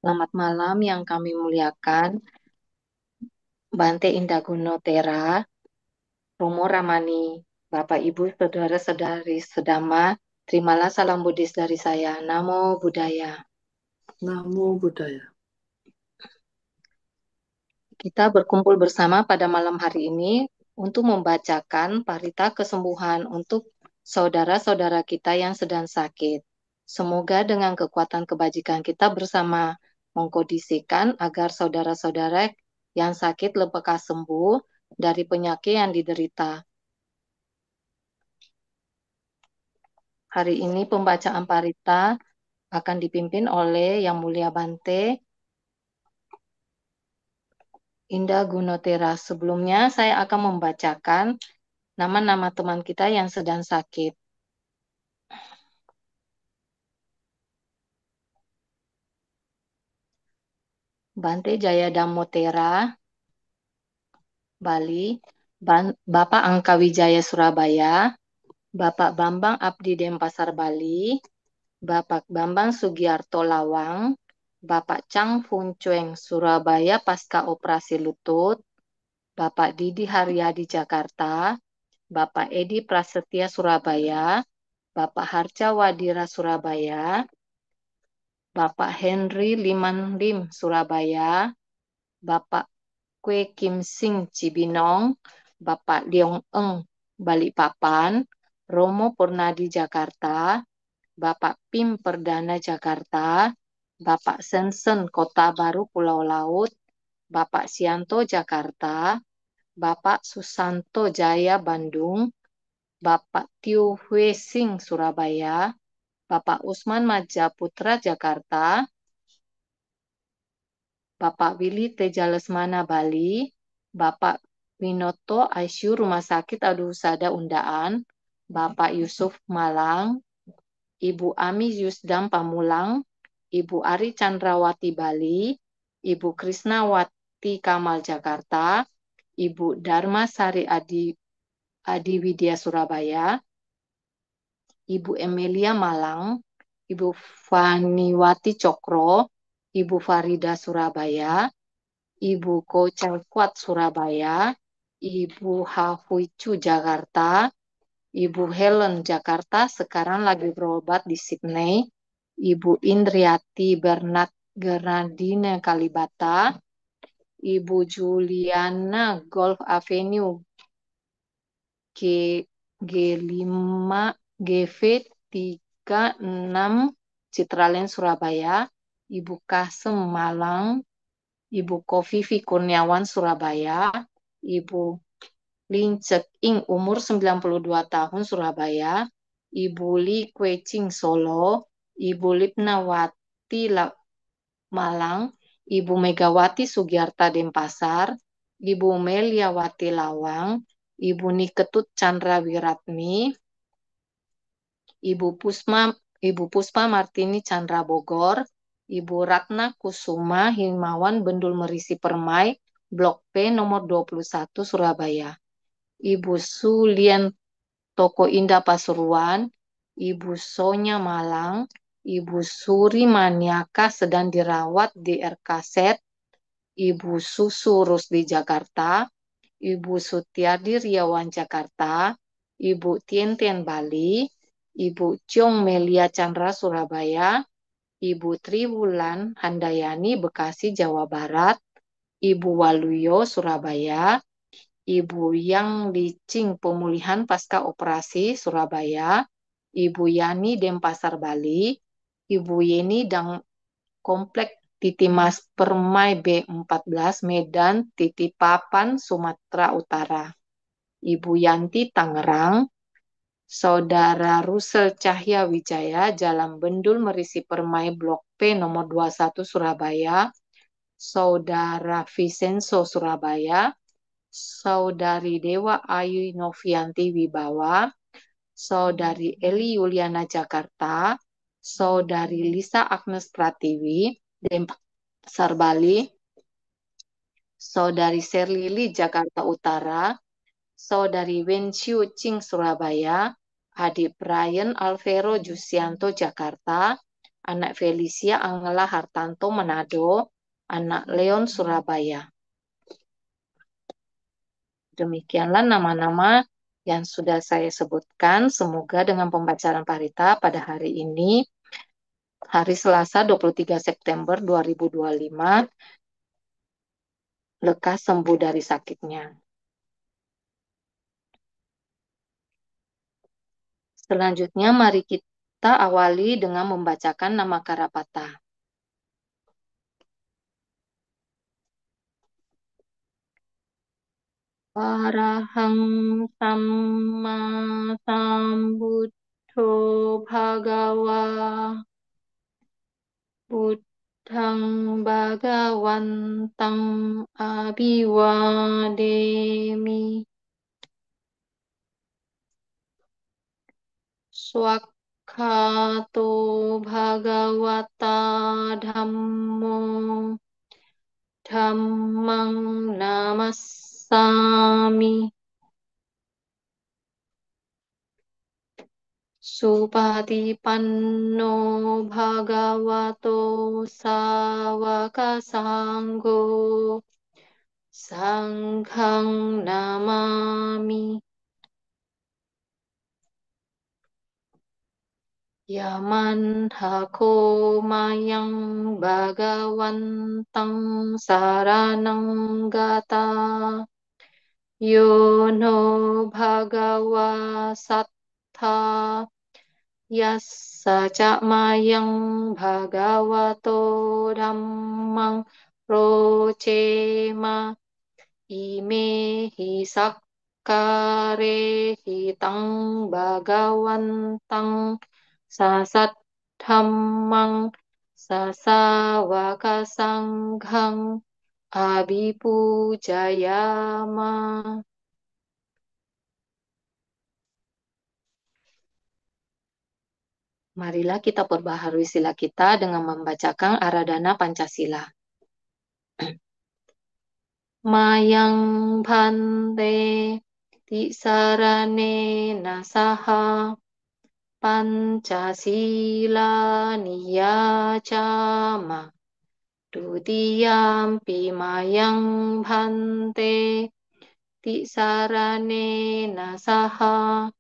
Selamat malam yang kami muliakan, Bante Indah Gunotera, Romo Ramani, Bapak Ibu, Saudara-saudari sedama, terimalah salam Buddhis dari saya. Namo Buddhaya. Namo Buddhaya. Kita berkumpul bersama pada malam hari ini untuk membacakan parita kesembuhan untuk saudara-saudara kita yang sedang sakit. Semoga dengan kekuatan kebajikan kita bersama mengkondisikan agar saudara-saudara yang sakit lekas sembuh dari penyakit yang diderita. Hari ini pembacaan parita akan dipimpin oleh Yang Mulia Bante Indah Gunotera. Sebelumnya saya akan membacakan nama-nama teman kita yang sedang sakit. Bante Jaya Damotera, Bali, Bapak Angka Wijaya Surabaya, Bapak Bambang Abdi Denpasar Bali, Bapak Bambang Sugiarto Lawang, Bapak Chang Fung Chueng Surabaya pasca operasi lutut, Bapak Didi Haryadi Jakarta, Bapak Edi Prasetya Surabaya, Bapak Harja Wadira Surabaya, Bapak Henry Liman Lim Surabaya, Bapak Kwe Kim Sing Cibinong, Bapak Leong Eng Balikpapan, Romo Purnadi Jakarta, Bapak Pim Perdana Jakarta, Bapak Sensen Kota Baru Pulau Laut, Bapak Sianto Jakarta, Bapak Susanto Jaya Bandung, Bapak Tiu Hue Sing Surabaya, Bapak Usman Majaputra Jakarta, Bapak Willy Teja Lesmana Bali, Bapak Winoto ICU Rumah Sakit Adu Husada Undaan, Bapak Yusuf Malang, Ibu Ami Yusdam Pamulang, Ibu Ari Chandrawati Bali, Ibu Krisnawati Kamal Jakarta, Ibu Dharma Sari Adi Widya Surabaya, Ibu Emilia Malang, Ibu Faniwati Cokro, Ibu Farida Surabaya, Ibu Ko Kuat Surabaya, Ibu Hafuicu Jakarta, Ibu Helen Jakarta sekarang lagi berobat di Sydney, Ibu Indriati Bernat Gernadine Kalibata, Ibu Juliana Golf Avenue G, G5 GV36 Citraland Surabaya, Ibu Kasem Malang, Ibu Kofifi Kurniawan Surabaya, Ibu Lin Cek Ing umur 92 tahun Surabaya, Ibu Li Kuecing Solo, Ibu Lipnawati Malang, Ibu Megawati Sugiarta Denpasar, Ibu Meliawati Lawang, Ibu Niketut Chandra Wiratmi, Ibu Puspa Martini Chandra Bogor, Ibu Ratna Kusuma Himawan Bendul Merisi Permai, Blok P nomor 21 Surabaya. Ibu Sulien Toko Indah Pasuruan, Ibu Sonya Malang, Ibu Suri Maniaka sedang dirawat di RKZ, Ibu Susu Rusdi Jakarta, Ibu Sutiadi Riawan Jakarta, Ibu Tienten Bali, Ibu Ciong Melia Chandra Surabaya, Ibu Triwulan Handayani Bekasi Jawa Barat, Ibu Waluyo Surabaya, Ibu Yang Licing Pemulihan Pasca Operasi Surabaya, Ibu Yani Denpasar Bali, Ibu Yeni Dang Komplek Titimas Permai B14 Medan Titipapan Sumatera Utara, Ibu Yanti Tangerang, Saudara Rusel Cahya Wijaya Jalan Bendul Merisi Permai Blok P nomor 21 Surabaya, Saudara Vicenzo Surabaya, Saudari Dewa Ayu Novianti Wibawa, Saudari Eli Yuliana Jakarta, Saudari Lisa Agnes Pratiwi, Denpasar Bali, Saudari Serlili Jakarta Utara, Saudari Wenshu Ching Surabaya, Adik Brian Alvero Jusianto Jakarta, anak Felicia Angela Hartanto Manado, anak Leon Surabaya. Demikianlah nama-nama yang sudah saya sebutkan. Semoga dengan pembacaan parita pada hari ini, hari Selasa 23 September 2025, lekas sembuh dari sakitnya. Selanjutnya, mari kita awali dengan membacakan nama Karapata. Arahang Samma Sambuddho Bhagawa Buddhang Bhagawantang Abhiwademi Swakhato Bhagawata Dhammo Dhammang Namassami Supatipanno Bhagavato Sawaka Sangho Sanghang Namami Yaman Hako Mayang Bhagawantang Saranang Gata Yono Bhagawa Sattha Yassa Mayang Bhagavato Dhammang Rocema Imehi Sakkare Hitang Bhagawantang Sasat Dhammang Sasawaka Sanghang Abhipujayama. Marilah kita perbaharui sila kita dengan membacakan Aradhana Pancasila. Mayang Bhante Tisarane Nasaha Pancasila Niyacama Dutiyampi Mayang Bhante Tisarane Nasaha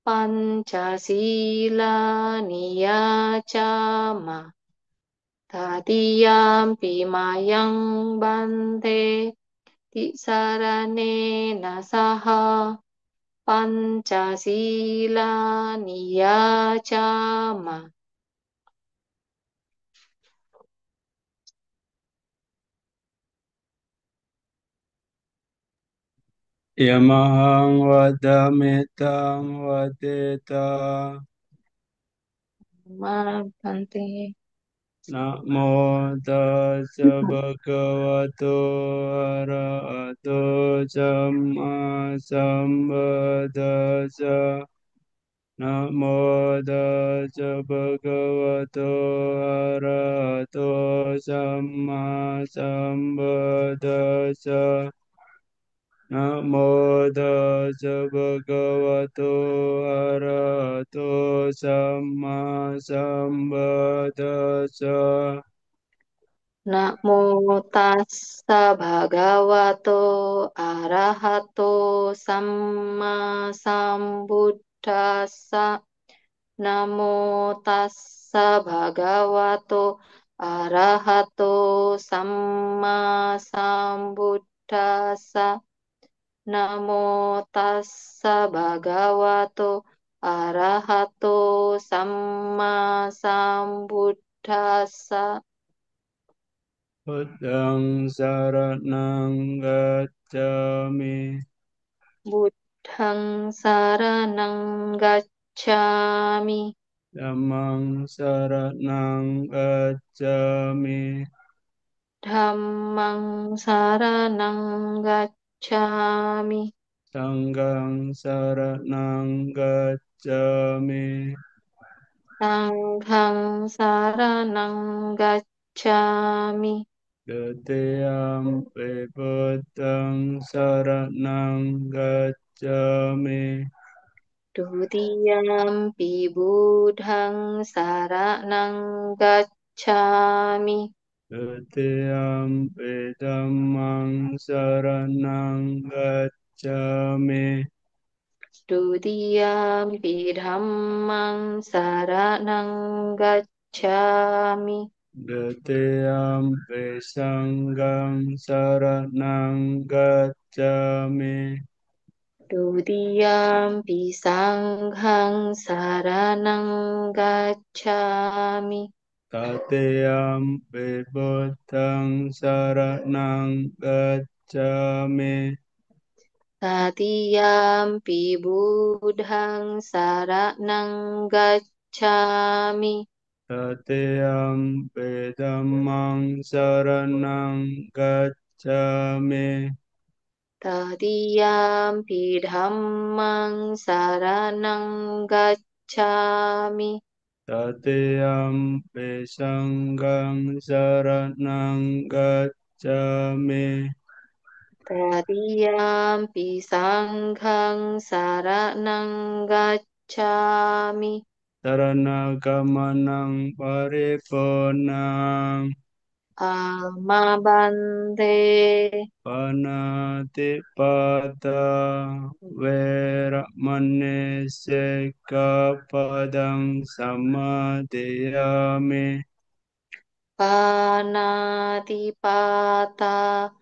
Pancasila Niyacama Tatiyampi Mayang Bhante Tisarane Nasaha Pancasila Niyacama. Yamahang Wadamitang Wadeta Bhante. Namo Tassa Bhagavato Arahato Samma Sambuddhassa Namo Tassa Bhagavato Arahato Samma Sambuddhassa Namo Tassa Bhagavato Arahato Samma Sambuddhassa. Namo tassa bhagavato arahato samma sambuddhassa. Namo tassa bhagavato arahato samma sambuddhassa. Namo tassa bhagavato arahato samma sambuddhassa. Buddhang saranang gacchami. Buddhang saranang gacchami. Dhammang saranang gacchami. Dhammang saranang gacchami. Sanghang saranang gacchami. Sanghang saranang gacchami. Titiyampi Buddhang saranang gacchami. Dutiyampi buddhang saranang gacchami. Tutiampi dhammang saranang gacchami. Dutiyampi dhammang saranang gacchami. Tutiampi sanghang saranang gacchami. Dutiyampi sanghang saranang gacchami. Tatiyampi buddhang saranang gacchami. Tatiyampi buddhang saranang gacchami. Tatiyampi dhammang saranang gacchami. Tatiyampi dhammang saranang gacchami. Tatiyampi sanghang saranang gacchami. Tatiyampi sanghang saranang gacchami. Saranagammanang paripunang Amabante. panatipata veramani sikkhapadang samadhiyami. Panatipata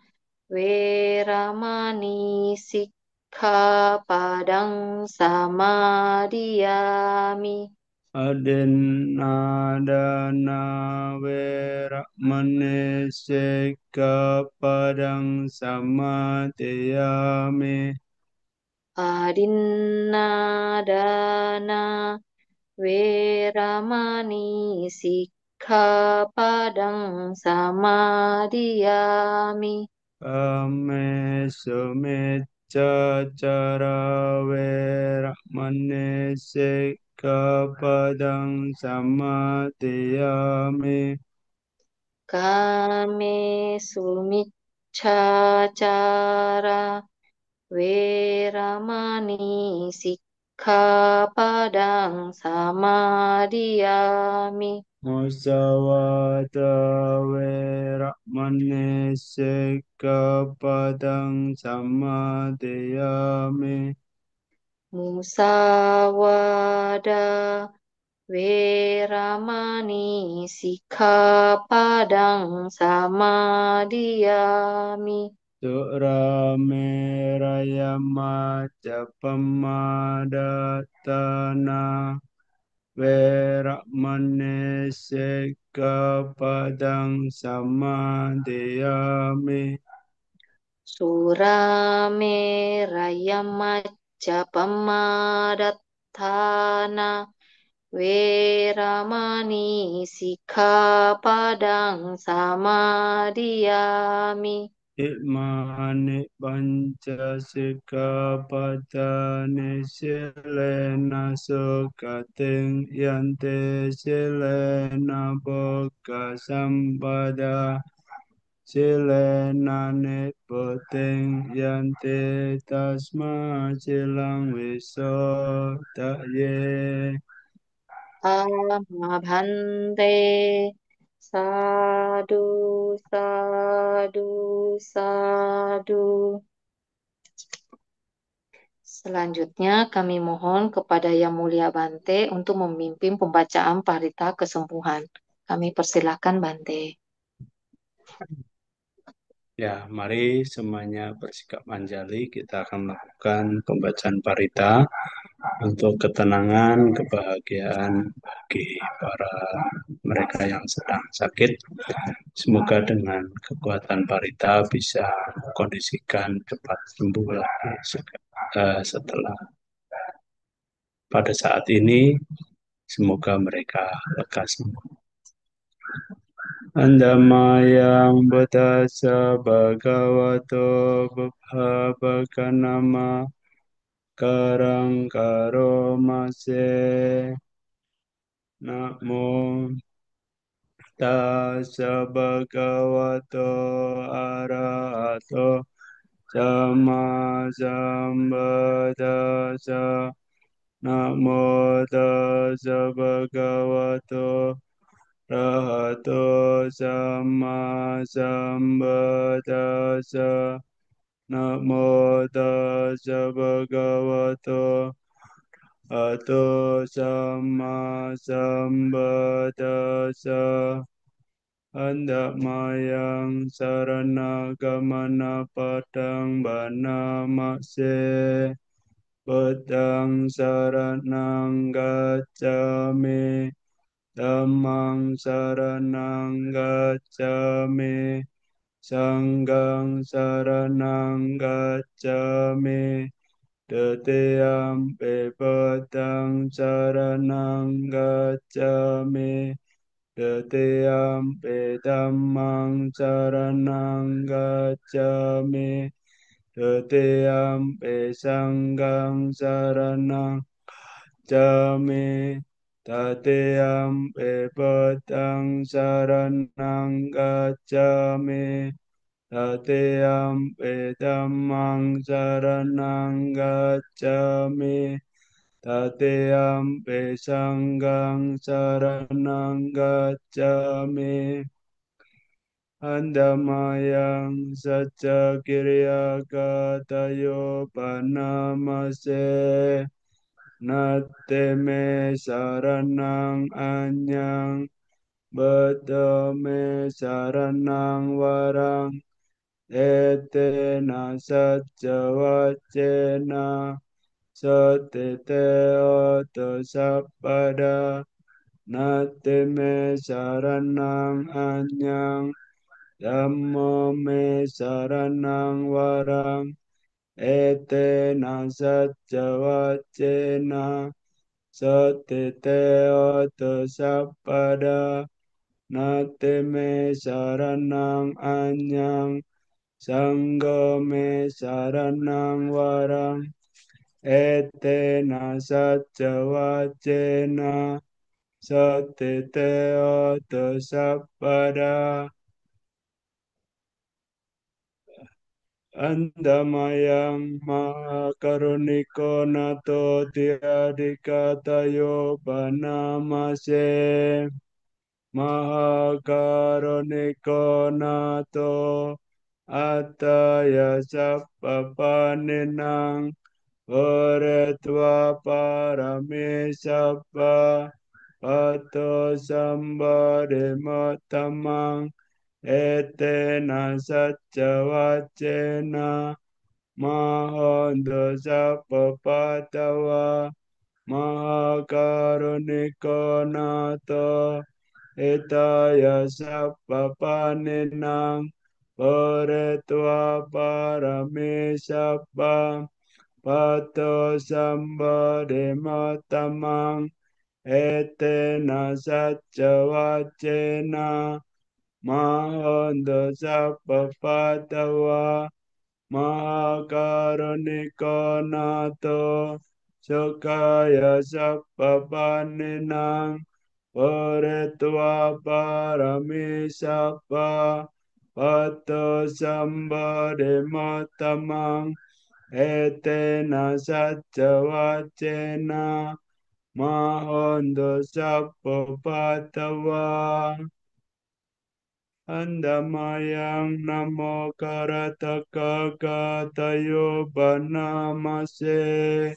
Weramani Sikkhapadang Samadhiyami. Adinadana veramani sikkhapadang samadhiyami. Adinadana Weramani Sikkhapadang Samadhiyami. Kamesu miccacara veramani sikkhapadang samadhiyami. Kame Sumiccācara Weramani Sikkhapadang Samadhiyami. Musawada veramani sikkhapadang samadhiyami. Musawada Weramani Sikkhapadang Samadhiyami. Surameraya majapamadatana veramani sikkhapadang samadhiyami. Suramera Majapahadattana Weramani Sikkhapadang Samadhiyami. Imani panca sikkhapadane silena sukating yante silena boga sampada silena niputing yante tasma silang wiso takye. Amabhante Sadu Sadu Sadu. Selanjutnya kami mohon kepada Yang Mulia Bante untuk memimpin pembacaan Parita Kesembuhan. Kami persilahkan Bante. Ya, mari semuanya bersikap manjali. Kita akan melakukan pembacaan parita untuk ketenangan, kebahagiaan bagi para mereka yang sedang sakit. Semoga dengan kekuatan parita bisa kondisikan cepat sembuh lagi setelah pada saat ini. Semoga mereka lekas sembuh. Andamayang Buddhassa Bhagavato Buddha Karang Karo Mase Namo Tassa Bhagavato Arahato Sama Sambuddhassa นะโมตัสสะภะคะวะโตอะระหะโตสัมมาสัมพุทธัสสะนะโมตัสสะภะคะวะโตอะระหะโตสัมมาสัมพุทธัสสะอันดะมายังสารณะกัมมนะปัตตังบานามะเส พุทธังสารนังกัจจามิธัมมังสารนังกัจจามิสังฆังสารนังกัจจามิตติยมปิพุทธังสารนังกัจจามิตติยมปิธัมมังสารนังกัจจามิ Tutiampi sanggang saranang jami Tatiampi petang saranang gacami Tatiampi dhammang saranang gacami Tatiampi sanggang saranang gacami Andamayang Sacha Kiriya Katayo Panamase Nateme Saranang Anyang Betame Saranang Warang Etena Sacha Vacena Satite Oto Sapada Nateme Saranang Anyang Dhammo me saranang varang etena satya vacena satite oto sappada nate me saranang anyang sanggo me saranang varang etena satya vacena satite oto sappada Andamayang Mahakaruniko Nato Tiadikatayo Panamase Mahakaruniko Nato Ataya Sappapaninang Oretva Parami Sappa Pato Sambare Motamang Etena Satya Vacena Mahondo Sapapatawa Mahakaruniko Nato Etaya Sappapaninang Paretva Parami Sappa Pato Sambade Matamang Etena Satya Vacena Mahondo Sapapatawa Mahakaruniko Nato Sukaya Sappapaninang Paretva Parami Sappa Pato Sambade Matamang Etena Satya Vacena Mahondo Sapapatawa Andamayang Namo Karataka Katayo Banamase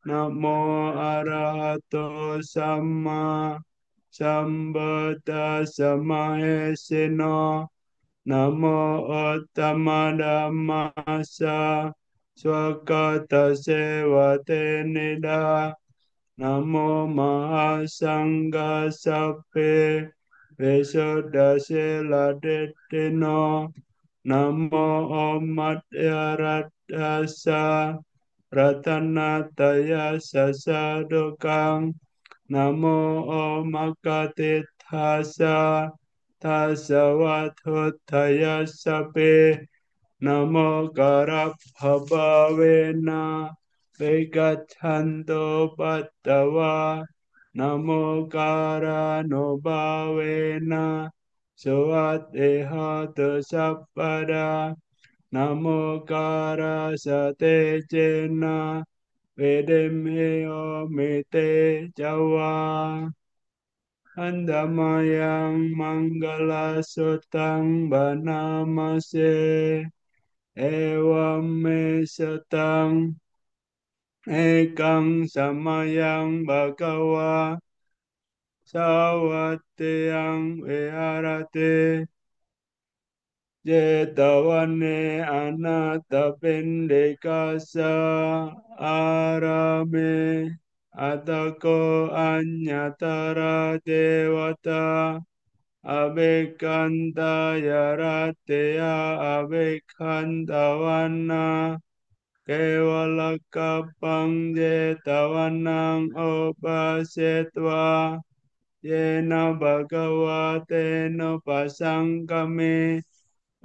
Namo Arahato Samma Sambuddha Samahesino Namo Ottamadamasa Swakata Sevate Nida Namo Mahasangha Sappe Vesodasela Detino Namo Om Madhyaradhasa Ratanataya Sasadokang Namo Om Akatithasa Tasavathutaya Sape Namo Karabhavena Vegachanto Bhattava Namo Karano Bhavena Soatehata Sappada Namo Karasate Jena Vedemeo mete jawa Andamayang manggala sotang banamase Ewam me setang ekang samayang bhagawa sawatyang viharate Jetavane anatapindikasa arame atako anyatara devata abekanta yarateya abekantawana kevalakapang jetavanang obasetva yena bhagawatena pasangkame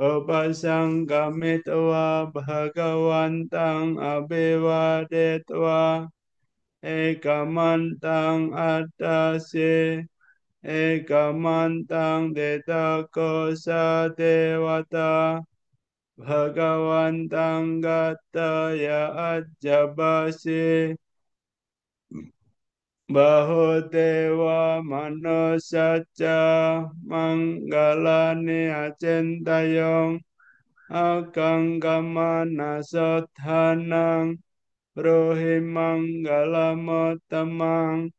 Upasangkamitva bhagavantang abhivadetva ekamantang addasye ekamantang detakosa devata bhagavantang gattaya ajjabasi Bahudeva manusaca manggalani acentayong Akangkamana sothanang rohimangalamotamang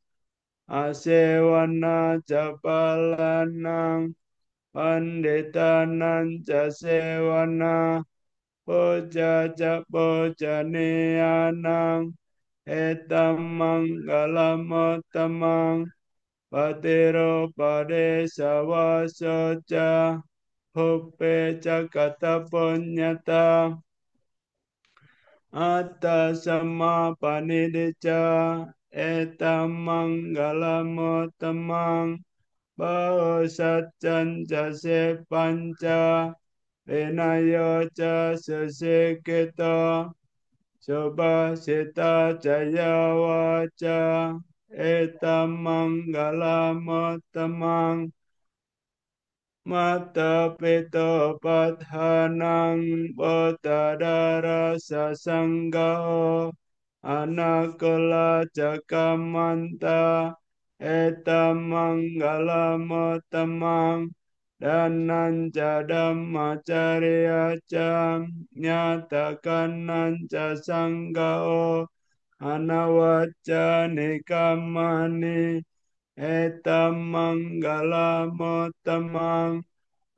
asewana japalanang panditanang jasewana puja japojaniyanang etamangalamotamang patiro padesavasoca Hope Jakata Punyata Atta Sama Panidica Etamangalamotamang Baho Satchan Jase Panca Vinayo Ca Susikito Subhasita Jaya Vaca Etamangalamotamang Mata pito padhanang bodhadara sasanggao anakula jakamanta etamangalamotamang danan jadamacariya cam nyatakan nanca sanggao anawacca nikamani etamangalamotamang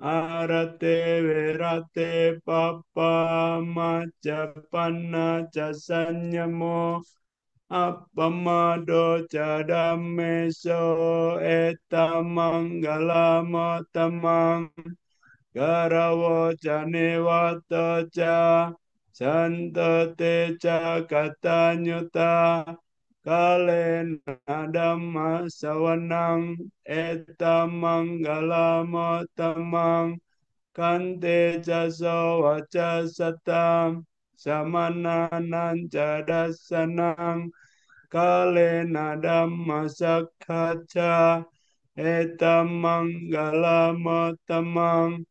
arate verate papa majapanna jasanyamo appamado jadameso etamangalamotamang garawo janewato ca santote ca katanyuta kalen adamma sawanang etamangalamotamang kante jaso waca satam samananan jadasanang kalen adamma sakhaca etamangalamotamang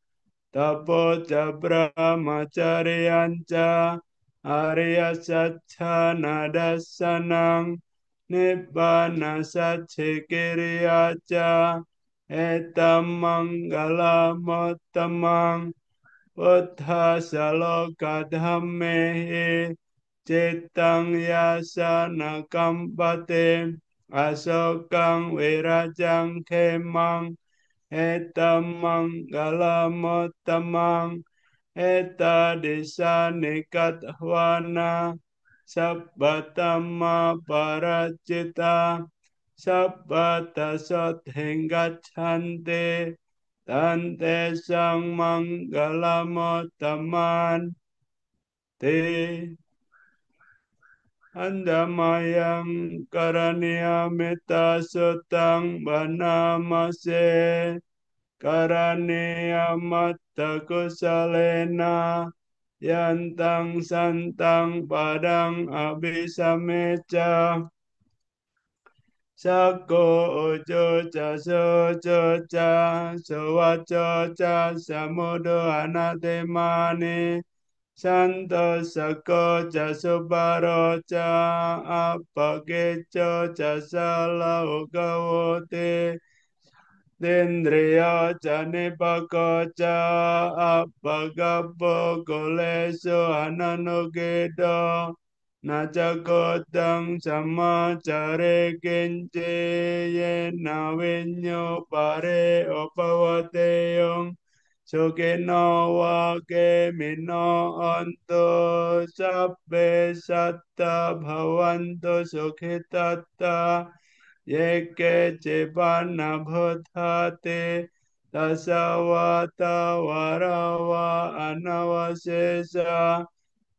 tapo brahmacharyanca arya satcha nadasanang nibbana satchikiriyaca etamangalamotamang buddha saloka dhammehi citang yasana kampate asokang wirajang khemang etamangalamotamang eta desa nikatwana sabbatama paracita sabbata sothengacchante tante sang manggalamotaman te andamayang karania meta sutang banamase karania matta kusalena yantang santang padang abisameca sako ojo ca sojo ca sawaco ca samudo anatemane สันโตสกโกจะสุบาโรจะอัปปะเกโจจะสาลาโกโวเตเดนเดรียจะนิปะโกจะอัปปะกัปโปโกเลโสอนันโนเกโตนาจะโกตังสัมมาจาเรเกนเจเยนาเวญโยปะเรโอปะวะเตยง Sukino wa kemino anto sabbe satta bhavanto sukhitatta yeke cebana bhotate tasavata varawa anavasesa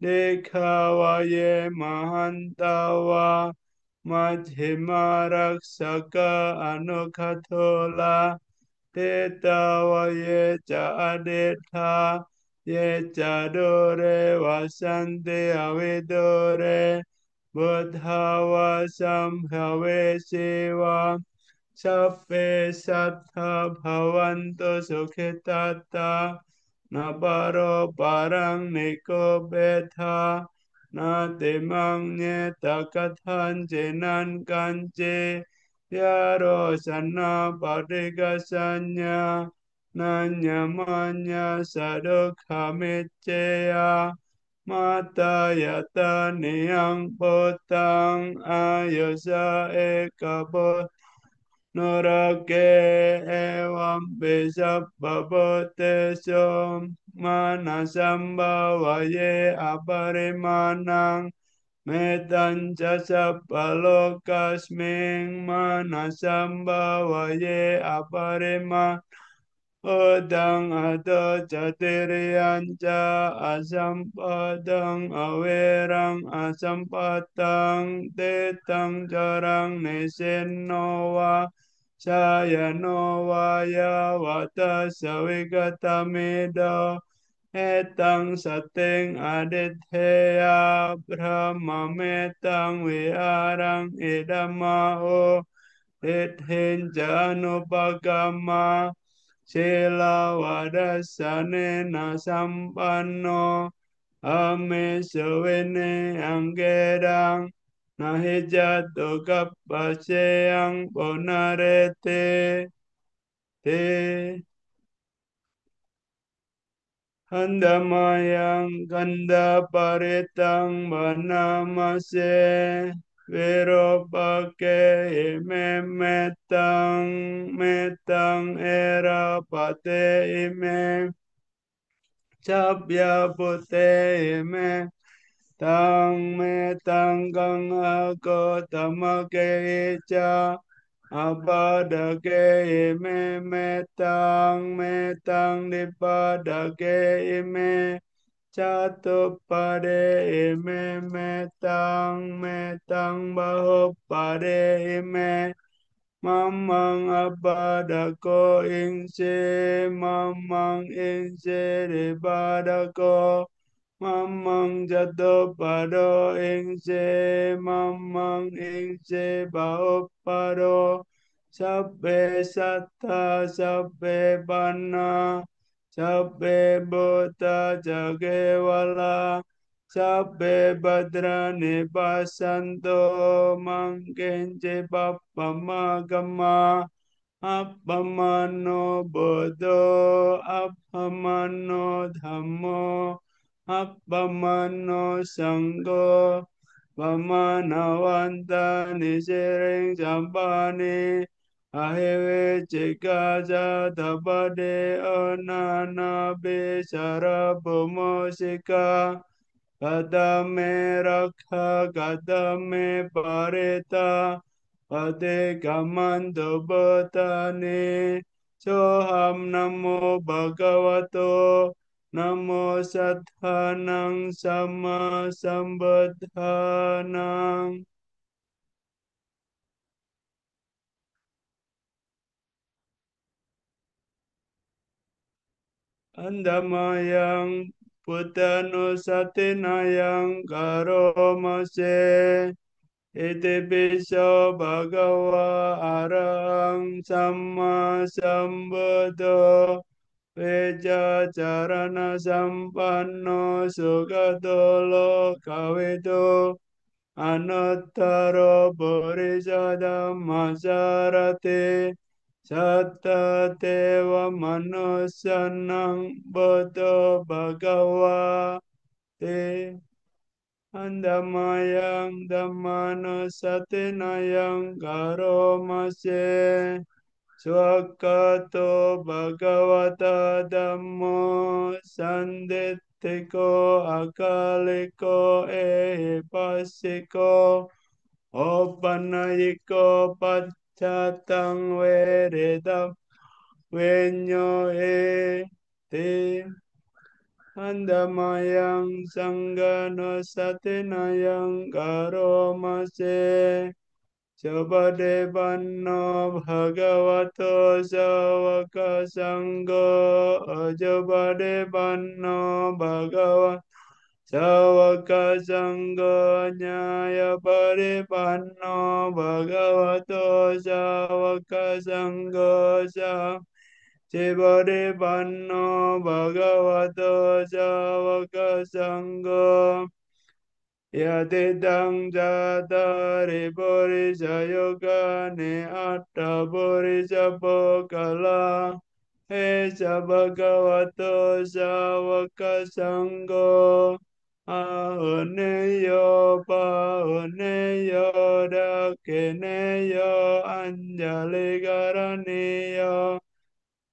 dekhawa ye mahantava majhima raksaka anukhathola เตตาวะเยจะอเดธาเยจะโดเรวะสันติอเวโดเรบุทธาวะสัมภเวสีวะสัพเพสัทธาภวันตุสุขิตัตตานาบารโปารังนิโกเบธานาติมังเนตกัทันเจนันกันเจ Yaro sana padega sanya nanya manya sadokha mecceya mata yata niyang potang ayasa ekabot Nurake evam besabbabote som manasambhavaye aparimanang Metanca sappalokasming manasambhavaye aparima Odang ado catiriyanca asampadang awerang asampatang tetang jarang nesenowa sayanowa ya wata savigatamido Etang sateng adetheya brahma metang viharang idamao Ethin janupagama Sila vadasane na sampanno Ame suvene anggerang Nahijatu kapaseyang ponarete Te Handamayang kanda paritang vanamase Viropake ime metang era pate ime Sabya pute ime tang metang kang ako tamake icha Abadake ime metang dipadake ime Catupade ime metang bahupade ime Mamang abadako inse mamang inse dibadako Mamang jatuh pado ingse mamang ingse bau pado sabbe satta sabbe panna sabbe buta jagewala sabbe badrani basanto mangkenje bappamagama appamano bodo appamano dhammo Appamano Sangho Vamanavanta Nisiring Sampani Ahive Chikaja Tabade Onana Bisara Bhumosika Kadame Rakha Kadame Parita Pate Kamando Botani Soham Namo Bhagavato Namo Satthanang Sama Sambuddhanang Andamayang Puttanusatinayang Karomase Iti Piso Bhagava Arahang Sama Sambuddho เวจาจารณสัมปันโนสุขโตโลกเวโตอนุตตรปุริสธรรมสารติสัตตเทวมนุสสนังบุตโตภะคะวะเตอันดามายังธัมมานุสตินายังกโรมาเส Swakato Bhagavata Dhammo Sanditthiko Akaliko Ehipassiko Opanayiko Pacchatang Veredam Venyo E Te Andamayang Sanggano Satinayang Karomase Sabade-banno bhagavato savaka sangho Sabade-banno bhagavato savaka sangho Nyaya pari-banno bhagavato savaka sangho Sabade-banno bhagavato savaka sangho Yadidang jatari borisa yoga ne atta borisa pokala Esa bhagavato savaka sangho Ahuneyo pahuneyo dakineyo anjali garaniyo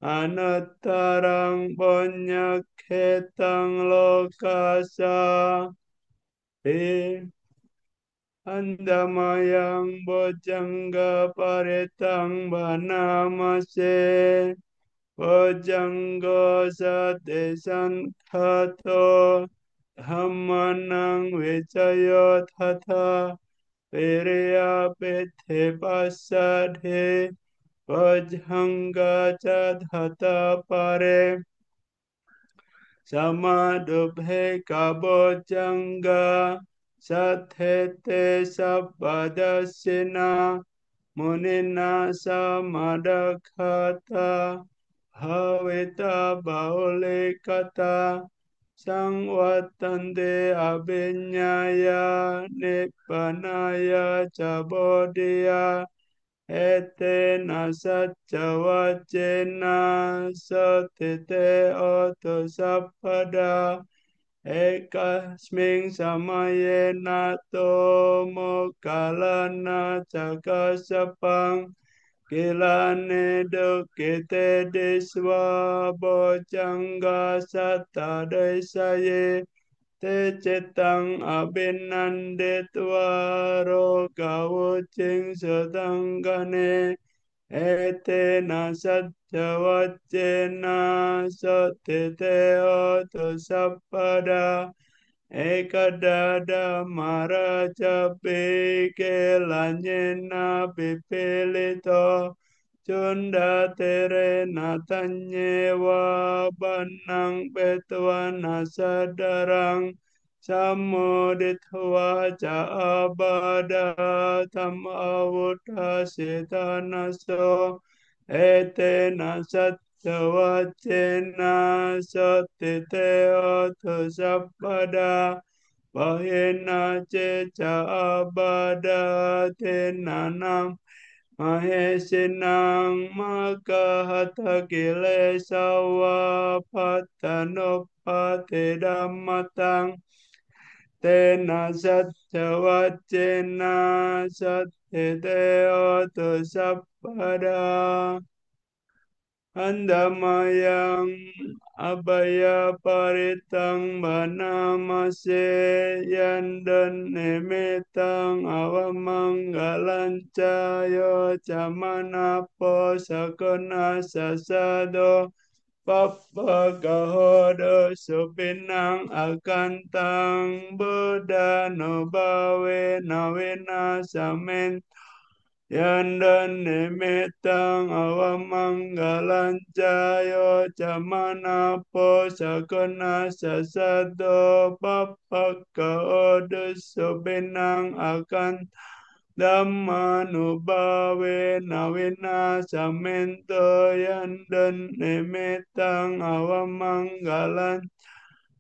Anuttarang punyakhetang lokasa Andamayang bojjanga paretang banamase bojjanga sate sankhato dhammanang vicayo thatha viriya pithe passadhe bojjanga cadhata pare Samadubhe kabojjanga sathete sabbadasina munina samadakata bhavita baulikata sangvatante abhinyaya nippanaya cabodhiya Etena saccavacena satite oto sappada ekasming samaye nato mokalana cakasapang kilane dukite diswa bojangga satta desaye te cetang abinandetwa roga wucing setanggane etena saccavacena satite oto sappada ekadada maraja kelanyena pipilito Cunda tere natanyewa banang petwa nasadarang samuditwa ca abada tam awudha setanaso etena saccavacena satite oto sappada Pahena ceca abada tenanam Mahesinang makahata kilesawa patanopate dhammatang tena saccavacena sattite oto sappada Andamayang abaya paritang banamase yandan nimitang awamanggalancayo camanapo sakona sasado Papagahodo supinang akantang Buddha no bawe nawina samin Yandan nimitang awamanggalancayo camana po sakana sasado papaka odus subinang akan Dhammanubhavena vinassamento yandan nimitang avamanggalan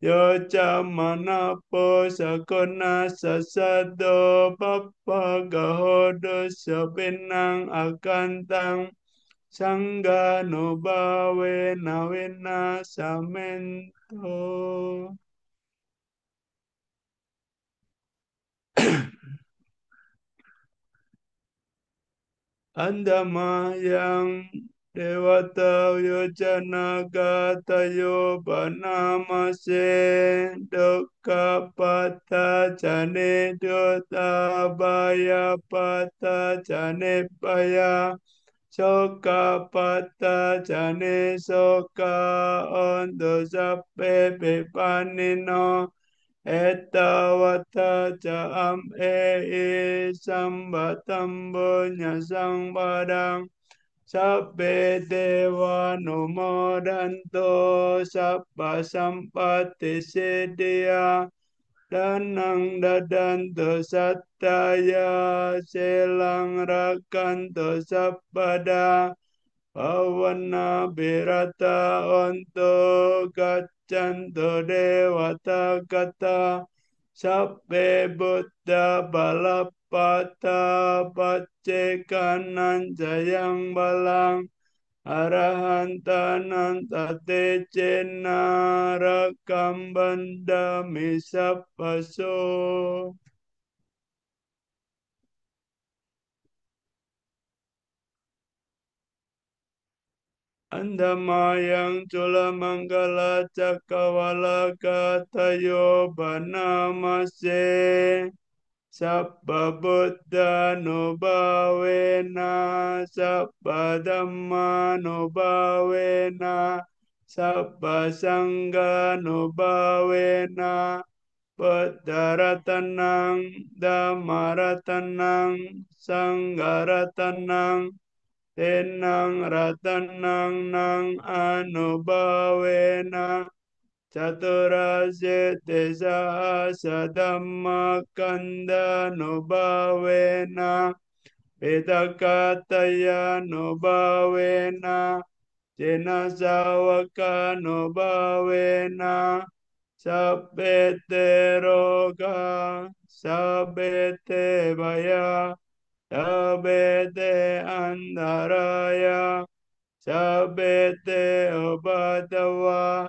yo camanapo sakona sasado papagahodo sabinang akantang sangganoභavena vinassamento. Andama yang Dewata Yojana Gatayo Banamase Dukkha Pata Jane Dutta Baya Pata Jane Baya Soka Pata Jane Soka Ondo Sappe Pipanino Etawata Jam Sambatambonya Sampadang Sabbe Deva Numodanto Sabba Sampati Siddhya Danang Dadanto Sattaya Selang Rakanto Sabpada Pawana Birata Onto Gaccanto Dewata Kata Sabbe Buddha Balapata Paccekanang Jayang Balang Arahantanan Tate Cennarakam Banda Misappaso. Andamayang Chulamanggala Cakkavala Katayo Banamase Sabba Buddha Nubhavena Sabba Dhamma Nubhavena Sabba Sangha Nubhavena Buddha Ratanang Dhamma Ratanang Sangha Ratanang Tenang ratanang nang anubhavena Caturasya desa sadhamma kanda nubhavena Vedakataya nubhavena Jena sawaka nubhavena Sabbete roga Sabbete vaya Sabete andaraya, sabete obadawa,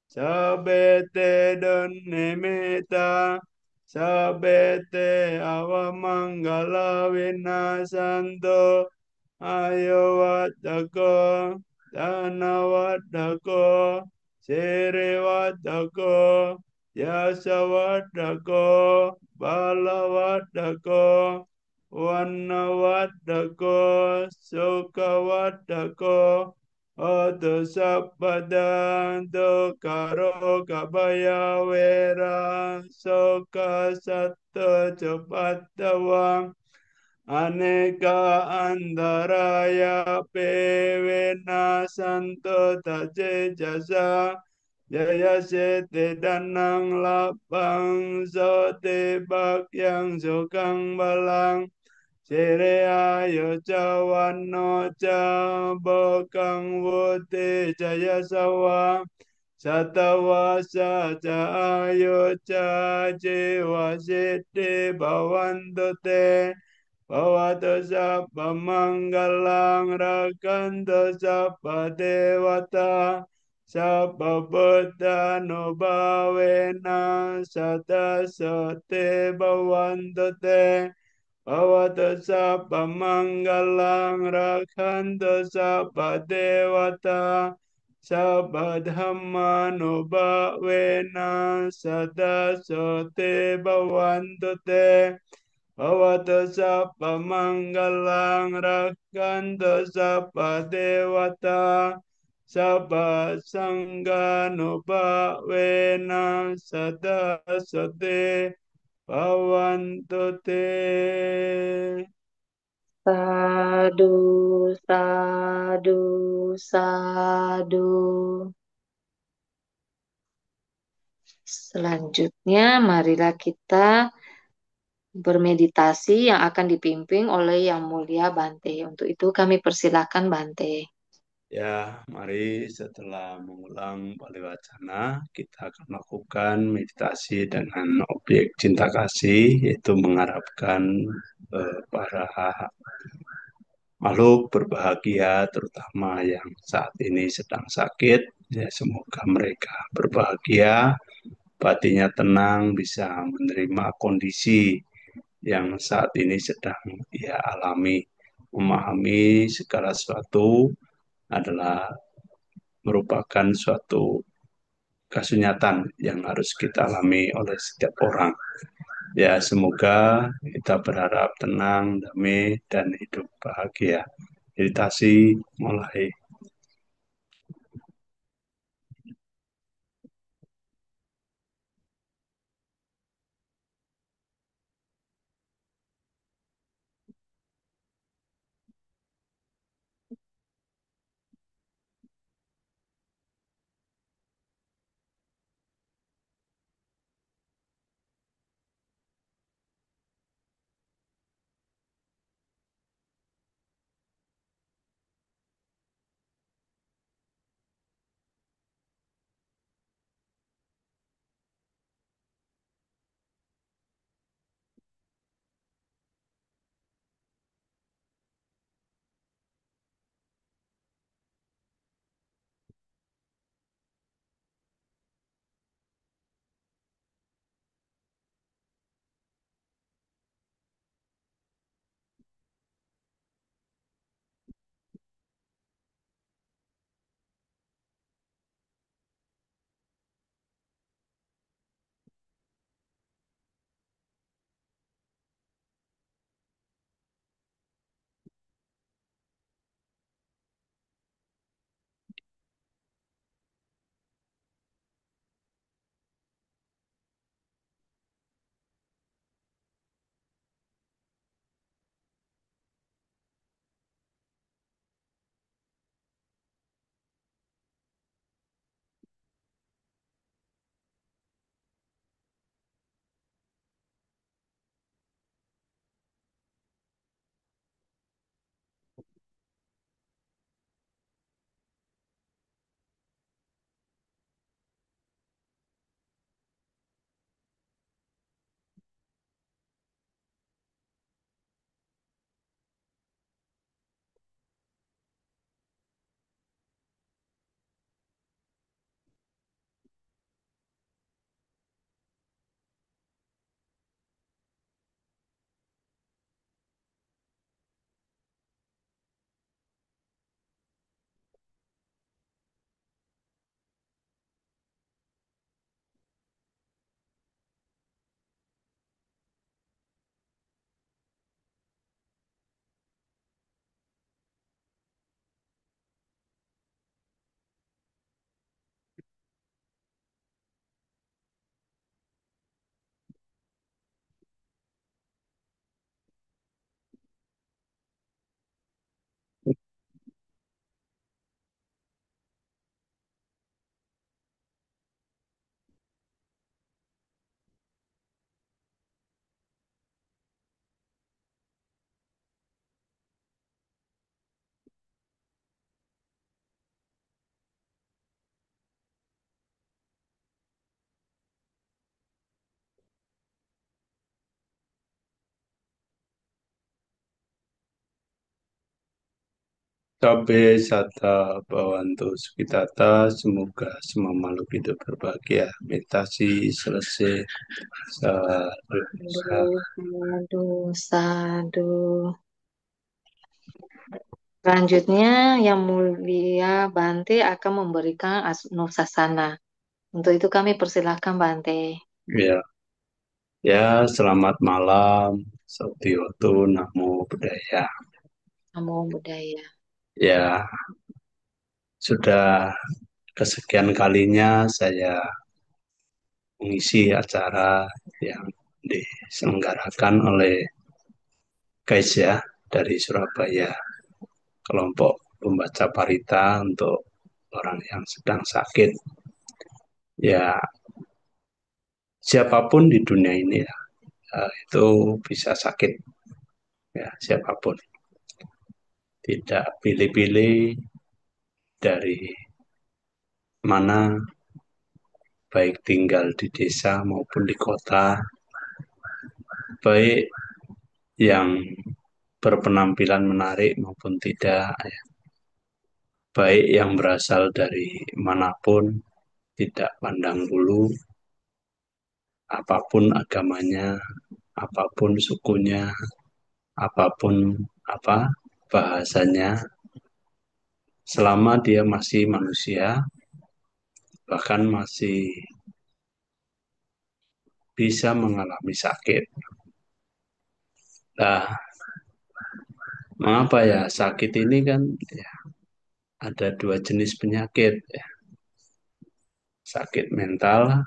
sabete donimita, sabete avamangala vinasanto, ayovatako, danavatako, sirivatako, yasavatako, balavatako, Wanawadako, Sukawadako, Oto Sabbadanto Karo Kabaya Vera, Soka Sato Chopatawang, Aneka Andaraya Pevena Santo Taje Jasa, Jaya Sete Danang Lapang Sote Bakyang Sukang Balang, Siraya Cawanno Cabokang Wuti Jaya Sawa Satawasa Cahayo Cajiwa Siddhi Bhavantu Te Bhavatu Sabba Manggalang Rakantu Sabba Devata Sabba Buddha Nubhavena Sata Sate Bhavantu Te Bhavatu sabba manggalang rakhantu sabba devata sabba dhamma nubhavena sada sote bhavantu te Bhavatu sabba manggalang rakhantu sabba devata sabba sangha nubhavena sada sote Bhavantu te. Sadu, sadu, sadu. Selanjutnya, marilah kita bermeditasi yang akan dipimpin oleh Yang Mulia Bante. Untuk itu kami persilahkan Bante. Ya, mari setelah mengulang balik wacana, kita akan melakukan meditasi dengan objek cinta kasih, yaitu mengharapkan para makhluk berbahagia, terutama yang saat ini sedang sakit. Ya, semoga mereka berbahagia, batinnya tenang, bisa menerima kondisi yang saat ini sedang ia alami, memahami segala sesuatu adalah merupakan suatu kasunyatan yang harus kita alami oleh setiap orang. Ya, semoga kita berharap tenang, damai, dan hidup bahagia. Meditasi mulai. Sabe sata bawantu sukitata, semoga semua makhluk hidup berbahagia. Meditasi selesai. Sadu, sadu. Sadu, sadu, sadu. Selanjutnya, Yang Mulia Bante akan memberikan Asnusasana. Untuk itu kami persilahkan Bante. Ya, ya, selamat malam. Saudiotu, Namo Buddhaya. Namo Buddhaya. Ya, sudah kesekian kalinya saya mengisi acara yang diselenggarakan oleh guys ya dari Surabaya, kelompok pembaca parita untuk orang yang sedang sakit. Ya, siapapun di dunia ini ya, itu bisa sakit, ya siapapun. Tidak pilih-pilih dari mana, baik tinggal di desa maupun di kota, baik yang berpenampilan menarik maupun tidak, ya. Baik yang berasal dari manapun, tidak pandang bulu, apapun agamanya, apapun sukunya, apapun apa bahasanya, selama dia masih manusia, bahkan masih bisa mengalami sakit. Nah, mengapa ya sakit ini kan ya, ada dua jenis penyakit, ya. Sakit mental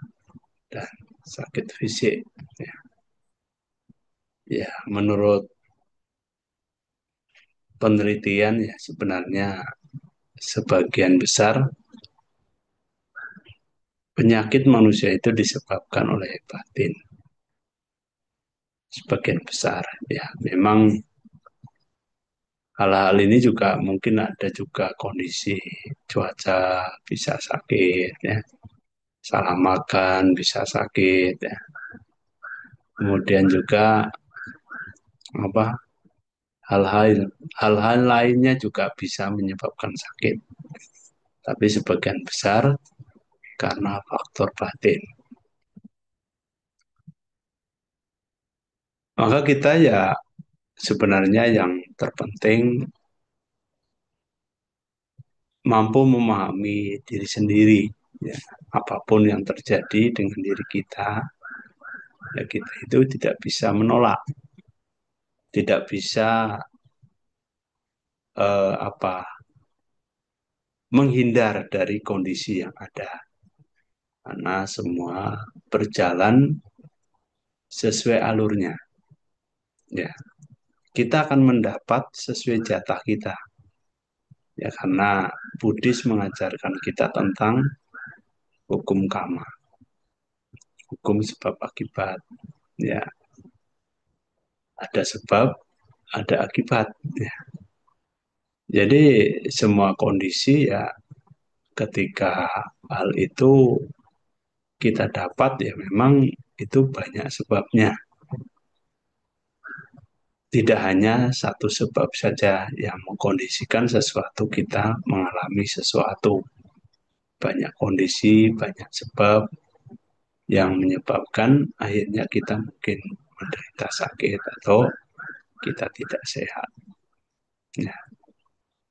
dan sakit fisik. Ya, ya menurut penelitian ya sebenarnya sebagian besar penyakit manusia itu disebabkan oleh batin. Sebagian besar, ya memang hal-hal ini juga mungkin ada juga kondisi cuaca bisa sakit, ya. Salah makan bisa sakit, ya. Kemudian juga apa hal-hal hal-hal lainnya juga bisa menyebabkan sakit. Tapi sebagian besar karena faktor batin. Maka kita ya sebenarnya yang terpenting mampu memahami diri sendiri, ya. Apapun yang terjadi dengan diri kita, ya kita itu tidak bisa menolak, tidak bisa apa menghindar dari kondisi yang ada, karena semua berjalan sesuai alurnya, ya. Kita akan mendapat sesuai jatah kita, ya karena Buddhis mengajarkan kita tentang hukum karma, hukum sebab akibat, ya. Ada sebab, ada akibat, ya. Jadi semua kondisi ya ketika hal itu kita dapat ya memang itu banyak sebabnya. Tidak hanya satu sebab saja yang mengkondisikan sesuatu kita mengalami sesuatu. Banyak kondisi, banyak sebab yang menyebabkan akhirnya kita mungkin menderita sakit atau kita tidak sehat. Ya,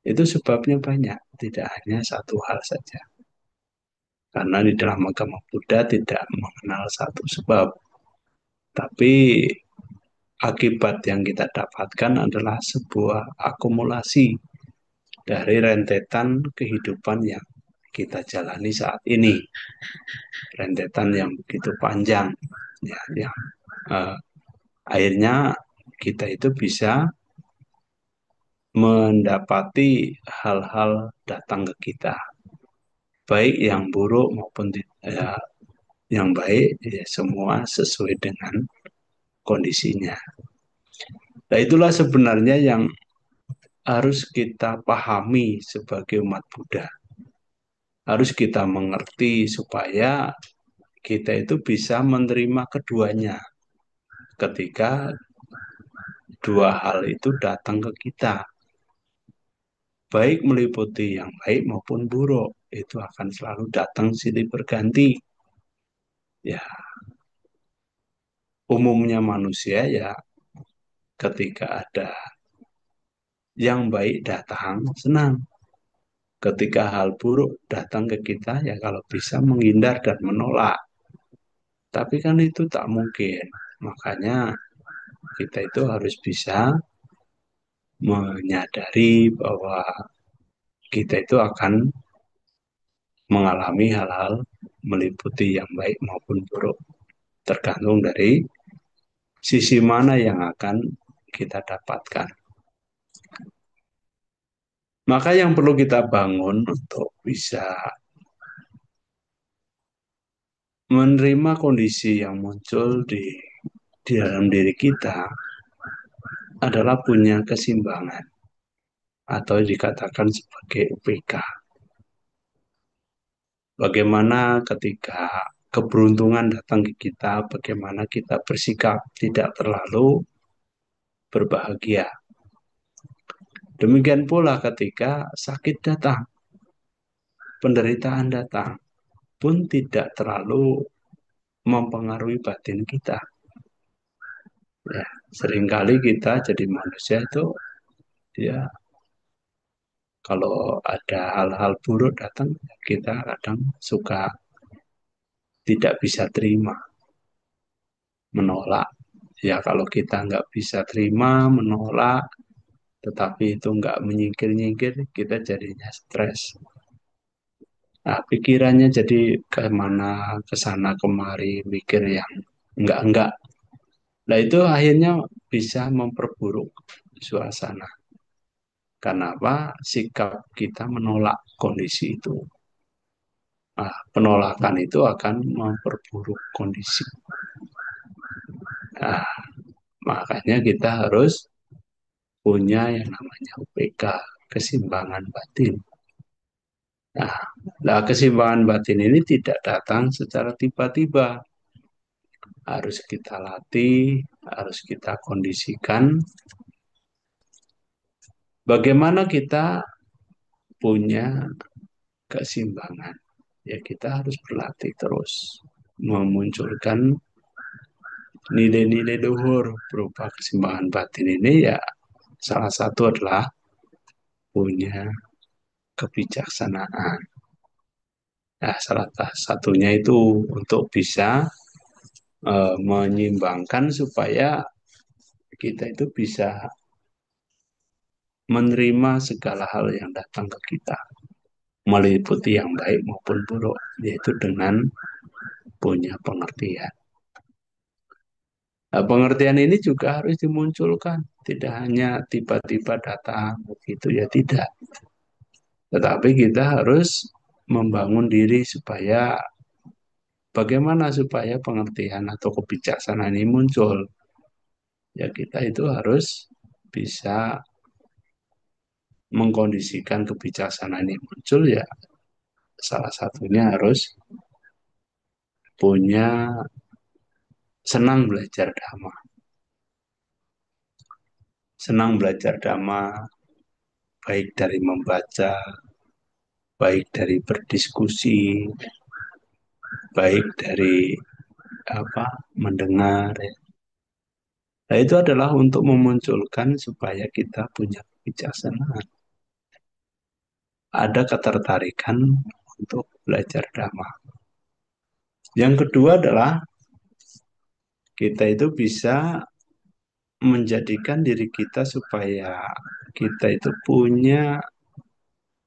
itu sebabnya banyak, tidak hanya satu hal saja. Karena di dalam agama Buddha tidak mengenal satu sebab, tapi akibat yang kita dapatkan adalah sebuah akumulasi dari rentetan kehidupan yang kita jalani saat ini. Rentetan yang begitu panjang, ya, yang eh, akhirnya kita itu bisa mendapati hal-hal datang ke kita, baik yang buruk maupun ya, yang baik, ya semua sesuai dengan kondisinya. Nah, itulah sebenarnya yang harus kita pahami sebagai umat Buddha. Harus kita mengerti supaya kita itu bisa menerima keduanya ketika dua hal itu datang ke kita. Baik meliputi yang baik maupun buruk, itu akan selalu datang silih berganti. Ya, umumnya manusia ya ketika ada yang baik datang, senang. Ketika hal buruk datang ke kita, ya kalau bisa menghindar dan menolak. Tapi kan itu tak mungkin. Makanya kita itu harus bisa menyadari bahwa kita itu akan mengalami hal-hal meliputi yang baik maupun buruk. Tergantung dari sisi mana yang akan kita dapatkan. Maka yang perlu kita bangun untuk bisa menerima kondisi yang muncul di di dalam diri kita adalah punya keseimbangan atau dikatakan sebagai UPK. Bagaimana ketika keberuntungan datang ke kita, bagaimana kita bersikap tidak terlalu berbahagia. Demikian pula ketika sakit datang, penderitaan datang, pun tidak terlalu mempengaruhi batin kita. Ya, seringkali kita jadi manusia itu, ya, kalau ada hal-hal buruk datang, kita kadang suka tidak bisa terima, menolak. Ya, kalau kita nggak bisa terima, menolak, tetapi itu nggak menyingkir-nyingkir, kita jadinya stres. Nah, pikirannya jadi kemana, ke sana kemari, mikir yang enggak-enggak. Nah, itu akhirnya bisa memperburuk suasana. Karena apa? Sikap kita menolak kondisi itu. Nah, penolakan itu akan memperburuk kondisi. Nah, makanya kita harus punya yang namanya UPK, keseimbangan batin. Nah, keseimbangan batin ini tidak datang secara tiba-tiba. Harus kita latih, harus kita kondisikan. Bagaimana kita punya keseimbangan? Ya, kita harus berlatih terus. Memunculkan nilai-nilai luhur berupa keseimbangan batin ini, ya salah satu adalah punya kebijaksanaan. Nah, salah satunya itu untuk bisa menyeimbangkan supaya kita itu bisa menerima segala hal yang datang ke kita, meliputi yang baik maupun buruk, yaitu dengan punya pengertian. Nah, pengertian ini juga harus dimunculkan, tidak hanya tiba-tiba datang begitu, ya tidak. Tetapi kita harus membangun diri supaya bagaimana supaya pengertian atau kebijaksanaan ini muncul. Ya, kita itu harus bisa mengkondisikan kebijaksanaan ini muncul, ya salah satunya harus punya senang belajar dhamma. Senang belajar dhamma baik dari membaca, baik dari berdiskusi, baik dari mendengar. Ya. Nah, itu adalah untuk memunculkan supaya kita punya kebijaksanaan. Ada ketertarikan untuk belajar dhamma. Yang kedua adalah kita itu bisa menjadikan diri kita supaya kita itu punya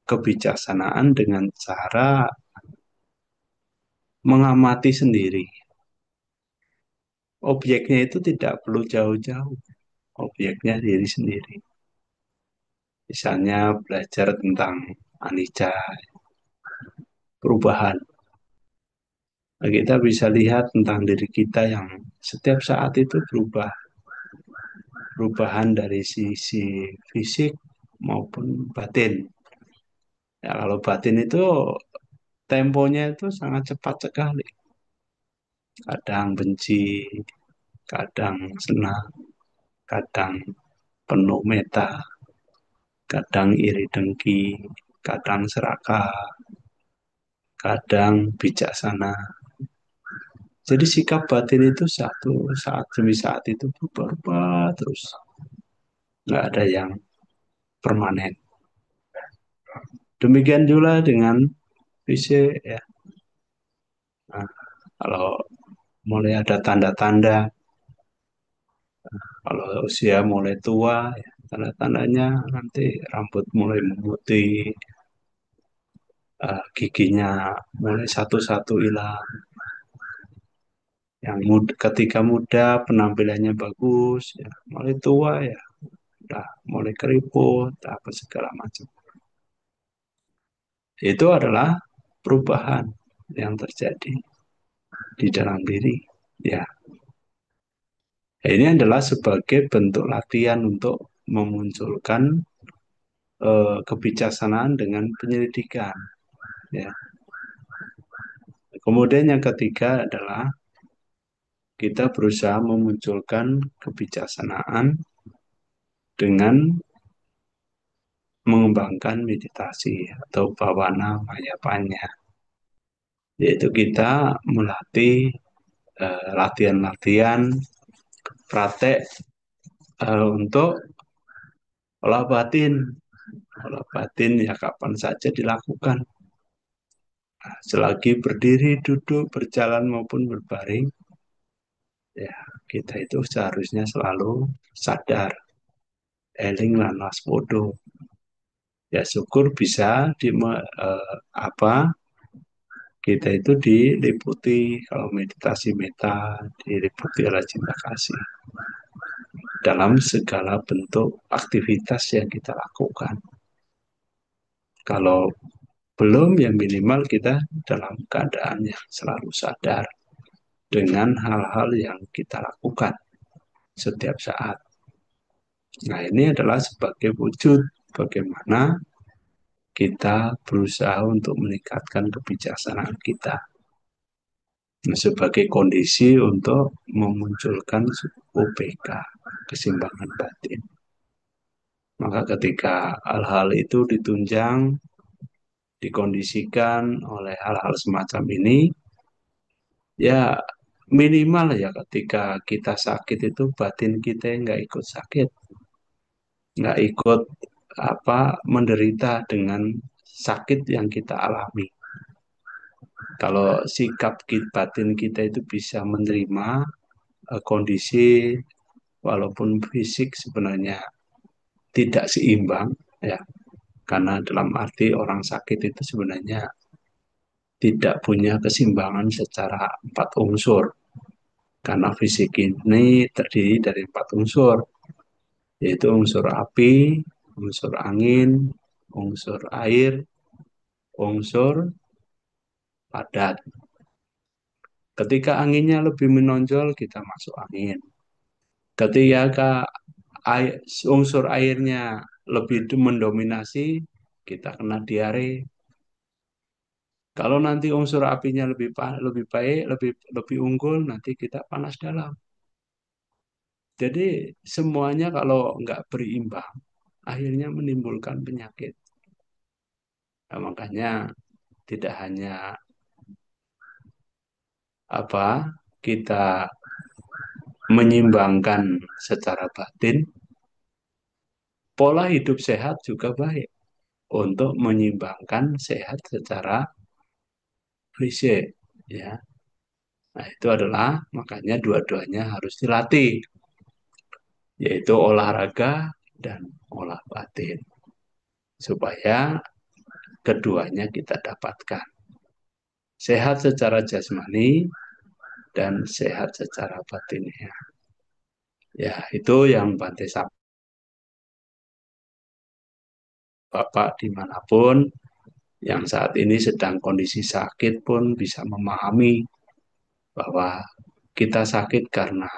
kebijaksanaan dengan cara mengamati sendiri. Objeknya itu tidak perlu jauh-jauh, objeknya diri sendiri. Misalnya belajar tentang anicca, perubahan. Nah, kita bisa lihat tentang diri kita yang setiap saat itu berubah. Perubahan dari sisi fisik maupun batin. Ya, kalau batin itu temponya itu sangat cepat sekali. Kadang benci, kadang senang, kadang penuh meta, kadang iri dengki, kadang serakah, kadang bijaksana. Jadi sikap batin itu satu saat demi saat itu berubah terus. Nggak ada yang permanen. Demikian juga dengan fisik, ya. Nah, kalau mulai ada tanda-tanda, kalau usia mulai tua, ya, tanda-tandanya nanti rambut mulai memutih, giginya mulai satu-satu hilang. Yang ketika muda penampilannya bagus, ya, mulai tua ya udah mulai keriput, apa segala macam. Itu adalah perubahan yang terjadi di dalam diri, ya. Ini adalah sebagai bentuk latihan untuk memunculkan kebijaksanaan dengan penyelidikan. Ya. Kemudian yang ketiga adalah kita berusaha memunculkan kebijaksanaan dengan mengembangkan meditasi atau bawana mayapanya, yaitu kita melatih latihan-latihan praktek untuk olah batin. Olah batin ya kapan saja dilakukan. Nah, selagi berdiri, duduk, berjalan maupun berbaring, ya kita itu seharusnya selalu sadar, eling lan waspada. Ya syukur bisa apa kita itu diliputi kalau meditasi meta diliputi oleh cinta kasih dalam segala bentuk aktivitas yang kita lakukan. Kalau belum, ya minimal kita dalam keadaan yang selalu sadar dengan hal-hal yang kita lakukan setiap saat. Nah, ini adalah sebagai wujud bagaimana kita berusaha untuk meningkatkan kebijaksanaan kita. Nah, sebagai kondisi untuk memunculkan UPK, keseimbangan batin. Maka ketika hal-hal itu ditunjang, dikondisikan oleh hal-hal semacam ini, ya minimal ya ketika kita sakit itu batin kita nggak ikut sakit, nggak ikut menderita dengan sakit yang kita alami. Kalau sikap batin kita itu bisa menerima kondisi walaupun fisik sebenarnya tidak seimbang, ya, karena dalam arti orang sakit itu sebenarnya tidak punya keseimbangan secara empat unsur, karena fisik ini terdiri dari empat unsur, yaitu unsur api, unsur angin, unsur air, unsur padat. Ketika anginnya lebih menonjol, kita masuk angin. Ketika air, unsur airnya lebih mendominasi, kita kena diare. Kalau nanti unsur apinya lebih baik, lebih unggul, nanti kita panas dalam. Jadi semuanya kalau nggak berimbang, akhirnya menimbulkan penyakit. Nah, makanya tidak hanya kita menyimbangkan secara batin, pola hidup sehat juga baik untuk menyimbangkan sehat secara fisik, ya. Nah, itu adalah makanya dua-duanya harus dilatih, yaitu olahraga dan olah batin, supaya keduanya kita dapatkan. Sehat secara jasmani dan sehat secara batinnya. Ya, itu yang Bante Sapa Bapak dimanapun yang saat ini sedang kondisi sakit pun bisa memahami bahwa kita sakit karena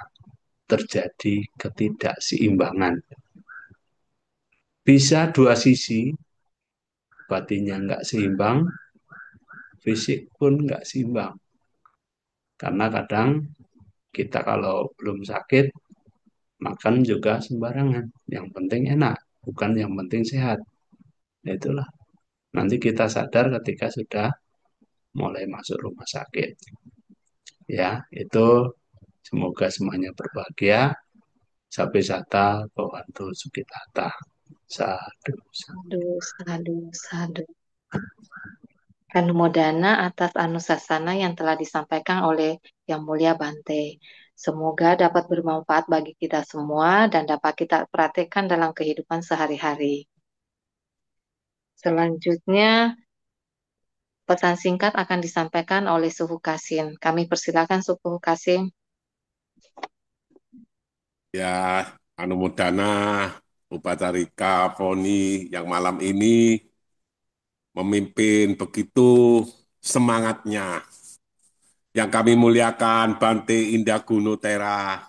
terjadi ketidakseimbangan. Bisa dua sisi, batinnya nggak seimbang, fisik pun nggak seimbang. Karena kadang kita kalau belum sakit, makan juga sembarangan. Yang penting enak, bukan yang penting sehat. Nah, itulah. Nanti kita sadar ketika sudah mulai masuk rumah sakit. Ya, itu semoga semuanya berbahagia. Sabe sata, bawantu sukitata. Sadu. Sadu, sadu, sadu. Anumodana atas anusasana yang telah disampaikan oleh Yang Mulia Bante. Semoga dapat bermanfaat bagi kita semua dan dapat kita praktekkan dalam kehidupan sehari-hari. Selanjutnya, pesan singkat akan disampaikan oleh Suhu Kasim. Kami persilakan Suhu Kasim. Ya, Anumodana Upacarika Poni yang malam ini memimpin begitu semangatnya. Yang kami muliakan Bante Indah Gunotera,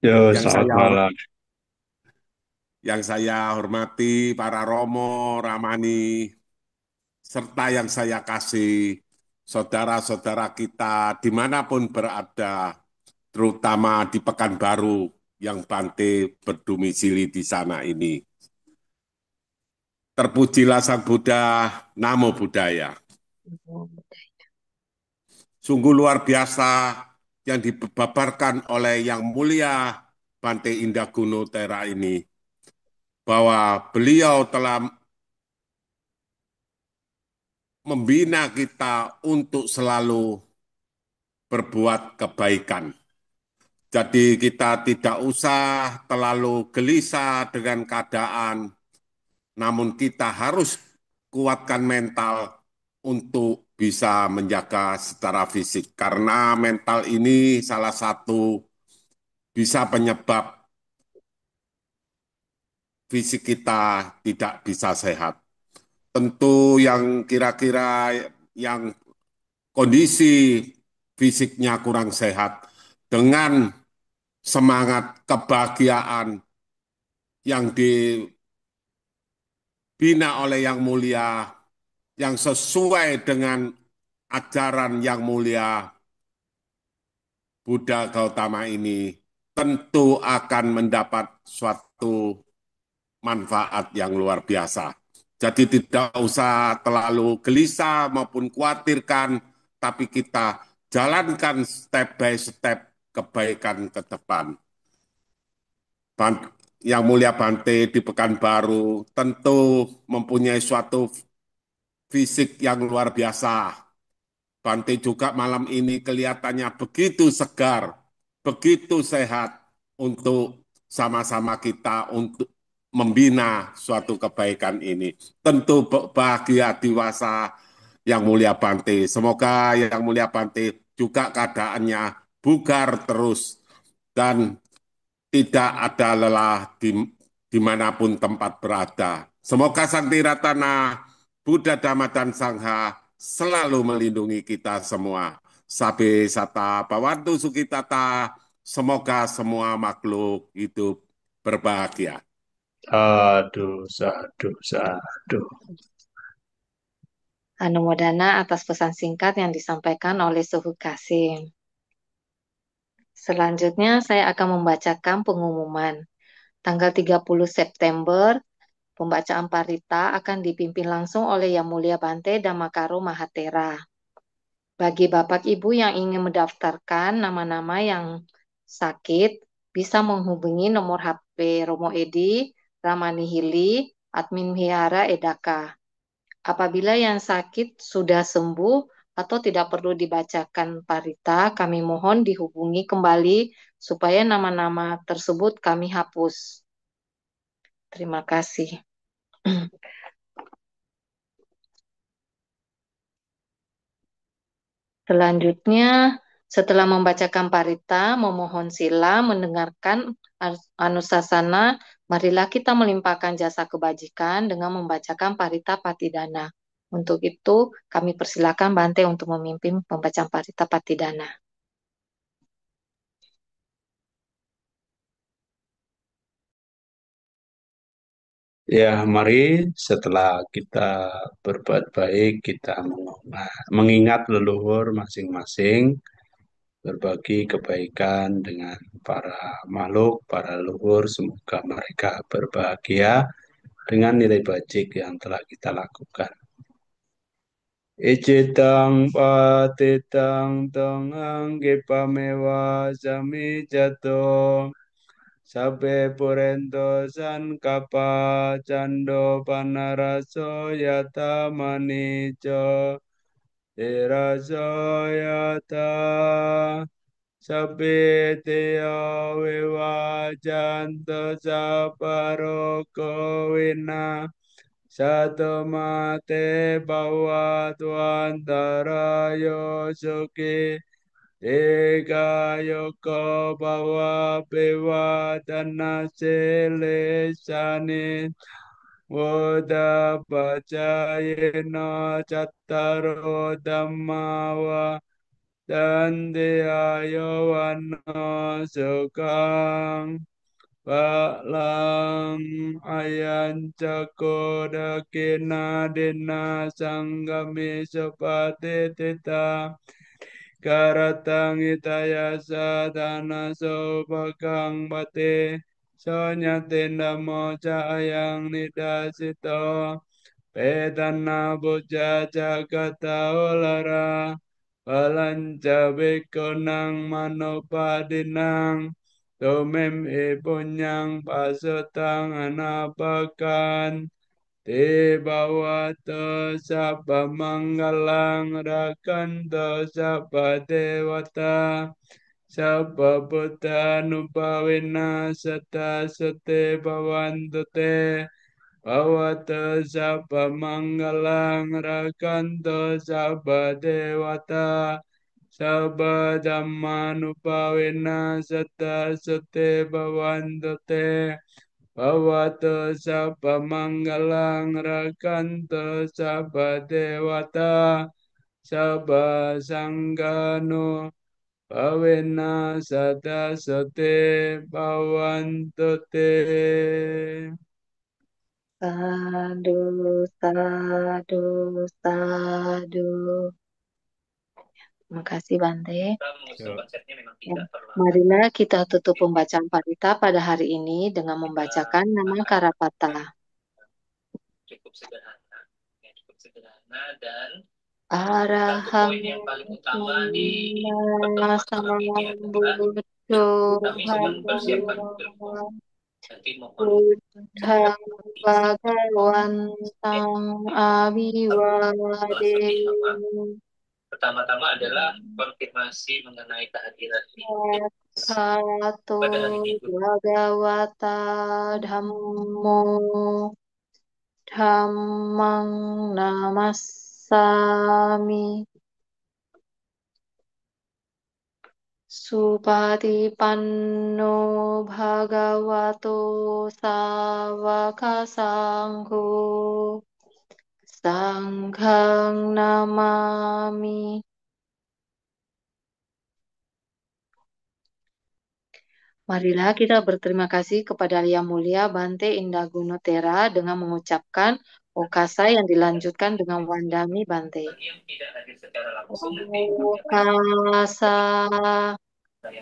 Yo, Yang selamat saya malam. yang saya hormati para Romo, Ramani, serta yang saya kasih saudara-saudara kita dimanapun berada, terutama di Pekanbaru yang Bante berdomisili di sana ini. Terpujilah Sang Buddha, Namo Buddhaya. Sungguh luar biasa yang dibabarkan oleh Yang Mulia Bante Indah Guno Tera ini, bahwa beliau telah membina kita untuk selalu berbuat kebaikan. Jadi kita tidak usah terlalu gelisah dengan keadaan, namun kita harus kuatkan mental untuk bisa menjaga secara fisik. Karena mental ini salah satu bisa penyebab fisik kita tidak bisa sehat. Tentu yang kira-kira yang kondisi fisiknya kurang sehat, dengan semangat kebahagiaan yang dibina oleh Yang Mulia, yang sesuai dengan ajaran Yang Mulia Buddha Gautama ini, tentu akan mendapat suatu manfaat yang luar biasa. Jadi tidak usah terlalu gelisah maupun khawatirkan, tapi kita jalankan step by step kebaikan ke depan. Yang Mulia Bante di Pekanbaru tentu mempunyai suatu fisik yang luar biasa. Bante juga malam ini kelihatannya begitu segar, begitu sehat untuk sama-sama kita untuk membina suatu kebaikan ini. Tentu bahagia dewasa Yang Mulia Bante. Semoga Yang Mulia Bante juga keadaannya bugar terus dan tidak ada lelah dimanapun tempat berada. Semoga Sang Tiratana, Buddha, Dhamma, dan Sangha selalu melindungi kita semua. Sabe sata bawantu sukitata, semoga semua makhluk hidup berbahagia. Aduh, aduh, aduh. Anumodana atas pesan singkat yang disampaikan oleh Suhu Kasim. Selanjutnya saya akan membacakan pengumuman. Tanggal 30 September, pembacaan parita akan dipimpin langsung oleh Yang Mulia Bante Dhammakaro Mahatera. Bagi Bapak Ibu yang ingin mendaftarkan nama-nama yang sakit, bisa menghubungi nomor HP Romo Edi, Ramani Hili, Admin Wihara Edaka. Apabila yang sakit sudah sembuh atau tidak perlu dibacakan parita, kami mohon dihubungi kembali supaya nama-nama tersebut kami hapus. Terima kasih. Selanjutnya, setelah membacakan parita, memohon sila, mendengarkan anusasana, marilah kita melimpahkan jasa kebajikan dengan membacakan parita patidana. Untuk itu, kami persilakan Bante untuk memimpin pembacaan parita patidana. Ya, mari setelah kita berbuat baik, kita mengingat leluhur masing-masing, berbagi kebaikan dengan para makhluk, para leluhur, semoga mereka berbahagia dengan nilai bajik yang telah kita lakukan. Icitang patitang tong anggipamewa sami jato sabe purento san kapa cando panaraso yata manico teraso yata sabe teo vivajanto saparoko wina satu mate bawa tuantara yosuki eka yoko bawa bewa dana sele sani Woda pacayena cattaro dhammawa Tanti ayo wano sukang Palang ayan cakoda kina dina sanggami supati tita karatang itayasa dana sopakang bate sonya tinda moca ayang nidasito Pedana buja jagata ulara Palanca bikunang manopadinang Tumim ipunyang pasutang anapakan Ti bawato sabba manggalang rakanto sabba dewata Sabba buddha nupawina sata sate bhavantu te Bhavata sabba manggalang rakanto sabba dewata sabba dhammanupavina satta sate bhavantu te Bhavata sabba manggalang rakanto sabba dewata sabba sanggano pavina satta sate bhavantu te. Sadu, sadu, sadu. Terima kasih Bante. Ya. Ya, marilah kita tutup pembacaan parita pada hari ini dengan membacakan nama Karapata. Cukup sederhana dan Araham yang paling utama di Sambuddho kami sedang persiapkan nanti mohon Buddhang Bhagawantang Abhivade pertama-tama adalah konfirmasi mengenai kehadiran ini Kato pada hari Minggu. Bhagavata Dhammo Dhammang Namassami Supatipanno Bhagavato Sawaka Sangho Sanghang Namami. Marilah kita berterima kasih kepada Yang Mulia Bante Indah Gunotera dengan mengucapkan okasa yang dilanjutkan dengan Wandami Bante. Bagi yang tidak hadir secara langsung Okasa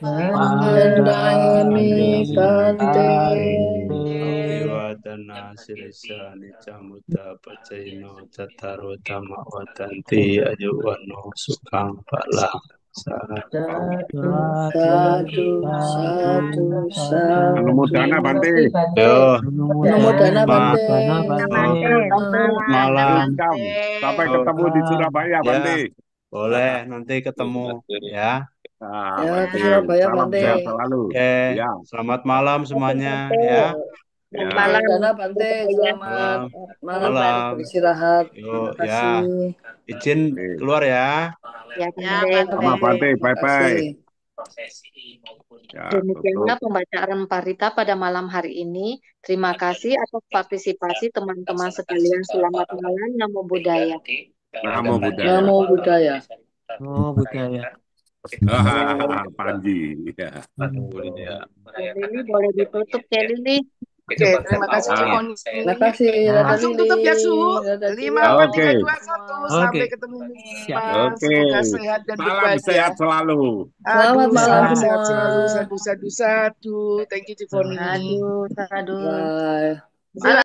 Wandami Bante. Aviwadana sirisa nicamuta pacayino tataro dhamma watanti ayuwano sukang palang Satu, satu, Namo satu. Dana Bante. Yo, Namo Dana Bante. selamat malam. Welcome. Sampai ketemu di Surabaya Ya, Bante. boleh nanti ketemu ya. Nah, Ya, Bante. ke Surabaya Salam Bante. sehat selalu. Oke, Ya. selamat malam semuanya ya. Ya. Namo Dana Bante. Selamat malam Malam. beristirahat. Yo, Terima ya. kasih. Izin keluar ya. Ya, Sama Bante. Terima Bye-bye. kasih. prosesi maupun Ya, Demikianlah tutup. pembacaan parita pada malam hari ini. Terima kasih atas partisipasi teman-teman sekalian. Selamat malam, Namo Buddhaya. Namo Buddhaya. Namo Buddhaya. Oh, budaya. Hahaha, Panji. Ya. Lili boleh ditutup ya Lili. Oke, terima kasih Cik Ah. Oni. Terima kasih. Dadah Langsung tutup ya Su. Lili. Dadah, 5, Cia. 4, 3, Oke. 2, 1. Sampai Oke. ketemu minggu Siap. depan. Oke. Semoga sehat dan Salam berbahagia. sehat selalu. Selamat Aduh, malam sehat semua. selalu. Sadu, sadu, sadu. Thank you Cik Oni. Aduh, aduh. Bye.